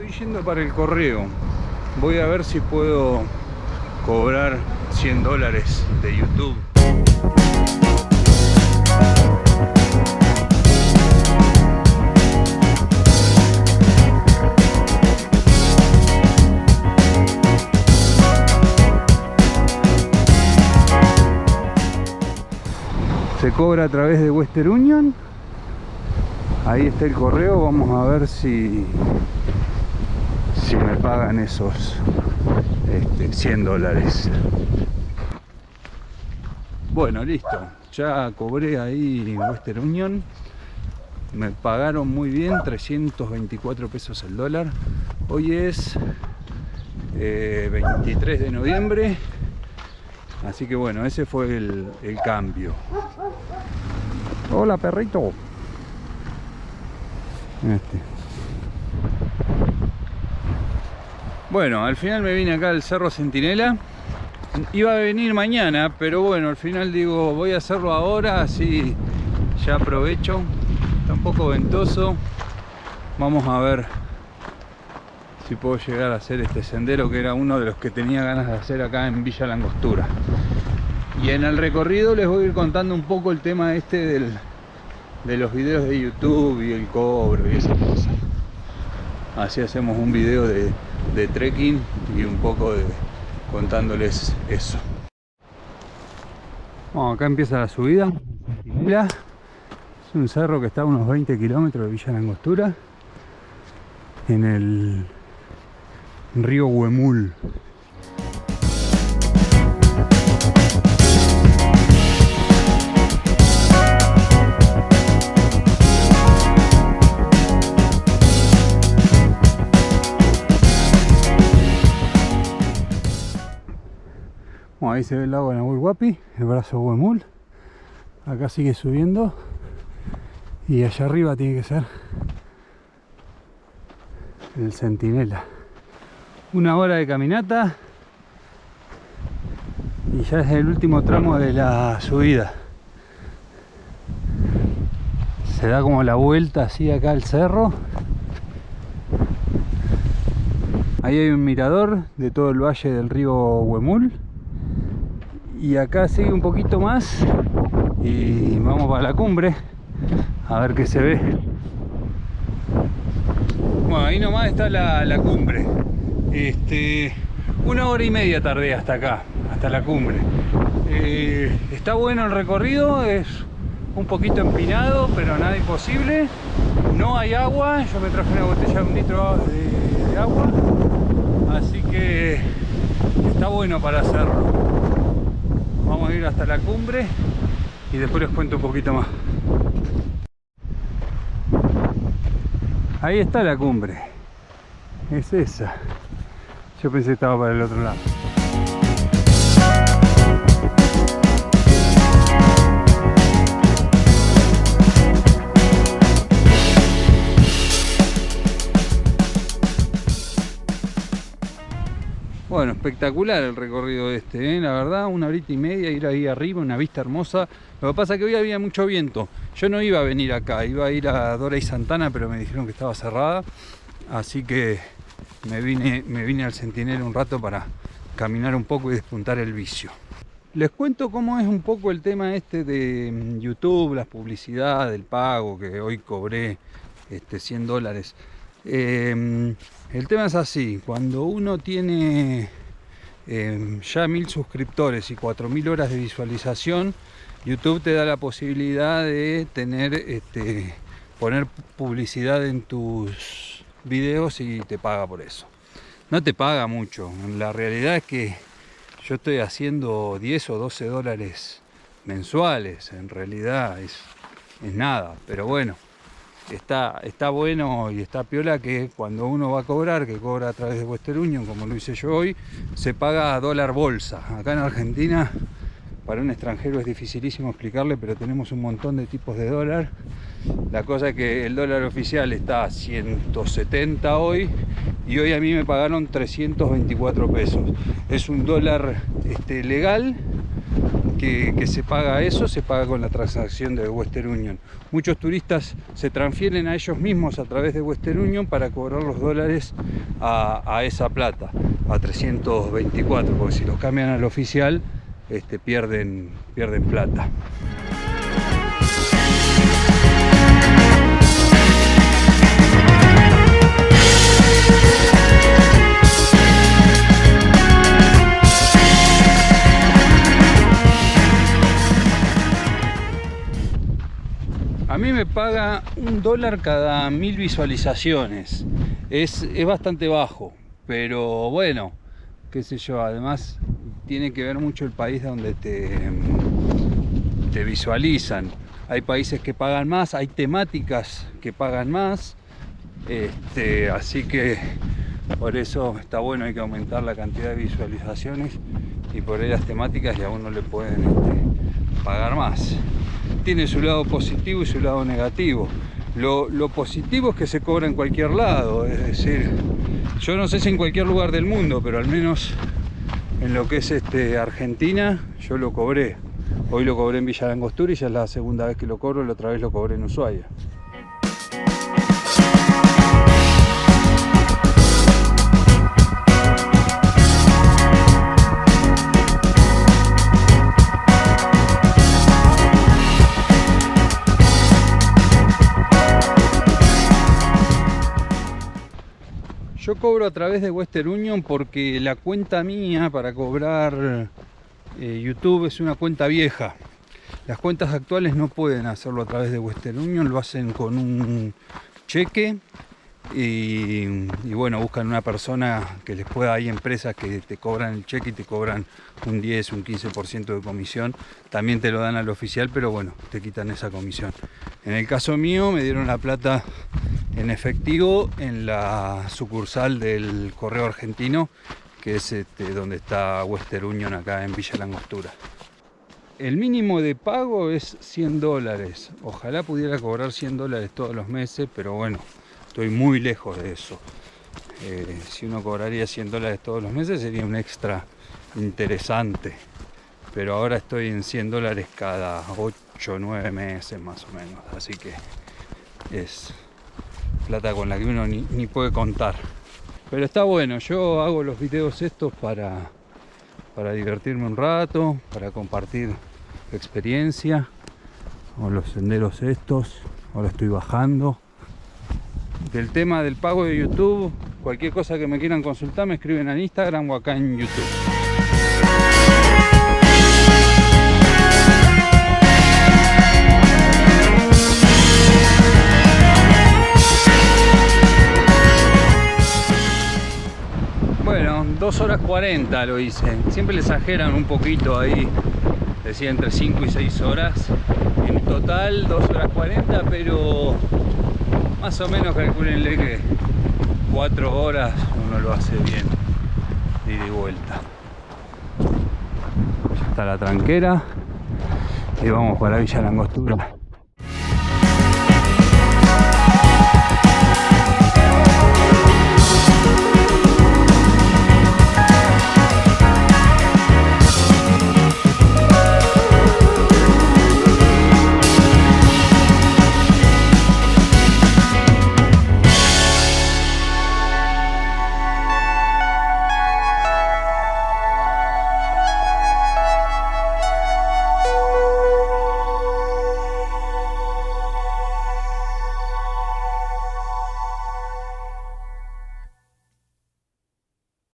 estoy yendo para el correo. Voy a ver si puedo cobrar $100 de YouTube. Se cobra a través de Western Union. Ahí está el correo. Vamos a ver si me pagan esos $100. Bueno, listo. Ya cobré ahí en Western Union. Me pagaron muy bien, 324 pesos el dólar. Hoy es 23 de noviembre. Así que bueno, ese fue el cambio. Hola, perrito. Bueno, al final me vine acá al Cerro Centinela. Iba a venir mañana, pero bueno, al final digo, voy a hacerlo ahora, así ya aprovecho. Está un poco ventoso. Vamos a ver si puedo llegar a hacer este sendero, que era uno de los que tenía ganas de hacer acá en Villa La Angostura. Y en el recorrido les voy a ir contando un poco el tema de los videos de YouTube y el cobro y esas cosas. Así hacemos un video de trekking y un poco contándoles eso. Bueno, acá empieza la subida. Es un cerro que está a unos 20 kilómetros de Villa La Angostura, en el río Huemul. Bueno, ahí se ve el lago de Nahuel Huapi, el brazo Huemul. Acá sigue subiendo y allá arriba tiene que ser el Centinela. 1 hora de caminata y ya es el último tramo de la subida. Se da como la vuelta así acá al cerro. Ahí hay un mirador de todo el valle del río Huemul. Y acá sigue un poquito más y vamos para la cumbre a ver qué se ve. Bueno, ahí nomás está la cumbre. 1 hora y media tardé hasta acá, hasta la cumbre. Está bueno el recorrido, es un poquito empinado, pero nada imposible. No hay agua, yo me traje una botella de 1 litro de agua, así que está bueno para hacerlo. Vamos a ir hasta la cumbre y después les cuento un poquito más. Ahí está la cumbre. Es esa. Yo pensé que estaba para el otro lado. Bueno, espectacular el recorrido la verdad, 1 horita y media, ir ahí arriba, una vista hermosa. Lo que pasa es que hoy había mucho viento. Yo no iba a venir acá, iba a ir a Dora y Santana, pero me dijeron que estaba cerrada. Así que me vine al Centinela un rato para caminar un poco y despuntar el vicio. Les cuento cómo es un poco el tema de YouTube, las publicidades, el pago, que hoy cobré $100. El tema es así: cuando uno tiene ya 1000 suscriptores y 4000 horas de visualización, YouTube te da la posibilidad de poner publicidad en tus videos y te paga por eso. No te paga mucho, la realidad es que yo estoy haciendo 10 o 12 dólares mensuales, en realidad es nada, pero bueno. Está bueno y está piola que cuando uno va a cobrar, que cobra a través de Western Union, como lo hice yo hoy, se paga a dólar bolsa. Acá en Argentina para un extranjero es dificilísimo explicarle, pero tenemos un montón de tipos de dólar. La cosa es que el dólar oficial está a 170 hoy, y hoy a mí me pagaron 324 pesos. Es un dólar legal que se paga eso, se paga con la transacción de Western Union. Muchos turistas se transfieren a ellos mismos a través de Western Union para cobrar los dólares a esa plata, a 324, porque si los cambian al oficial, pierden plata. A mí me paga $1 cada 1000 visualizaciones. Es bastante bajo, pero bueno, qué sé yo. Además tiene que ver mucho el país donde te visualizan. Hay países que pagan más, hay temáticas que pagan más, así que por eso está bueno, hay que aumentar la cantidad de visualizaciones, y por ahí las temáticas y a uno le pueden pagar más. Tiene su lado positivo y su lado negativo. Lo positivo es que se cobra en cualquier lado, es decir, yo no sé si en cualquier lugar del mundo, pero al menos en lo que es Argentina, yo lo cobré. Hoy lo cobré en Villa Langostura y ya es la segunda vez que lo cobro. La otra vez lo cobré en Ushuaia. Yo cobro a través de Western Union porque la cuenta mía para cobrar YouTube es una cuenta vieja. Las cuentas actuales no pueden hacerlo a través de Western Union, lo hacen con un cheque y bueno, buscan una persona que les pueda. Hay empresas que te cobran el cheque y te cobran un 10, un 15% de comisión. También te lo dan al oficial, pero bueno, te quitan esa comisión. En el caso mío me dieron la plata en efectivo en la sucursal del Correo Argentino, que es donde está Western Union, acá en Villa Langostura. El mínimo de pago es $100. Ojalá pudiera cobrar $100 todos los meses, pero bueno, estoy muy lejos de eso. Si uno cobraría $100 todos los meses sería un extra interesante, pero ahora estoy en $100 cada 8 o 9 meses más o menos, así que es plata con la que uno ni puede contar. Pero está bueno, yo hago los videos estos para divertirme un rato, para compartir experiencia, o los senderos estos. Ahora estoy bajando. Del tema del pago de YouTube, cualquier cosa que me quieran consultar me escriben en Instagram o acá en YouTube. Bueno, 2 horas 40 lo hice. Siempre le exageran un poquito ahí. Decía entre 5 y 6 horas. En total 2 horas 40, pero más o menos calcúlenle que 4 horas uno lo hace bien, de ida y vuelta. Ya está la tranquera y vamos para Villa Langostura.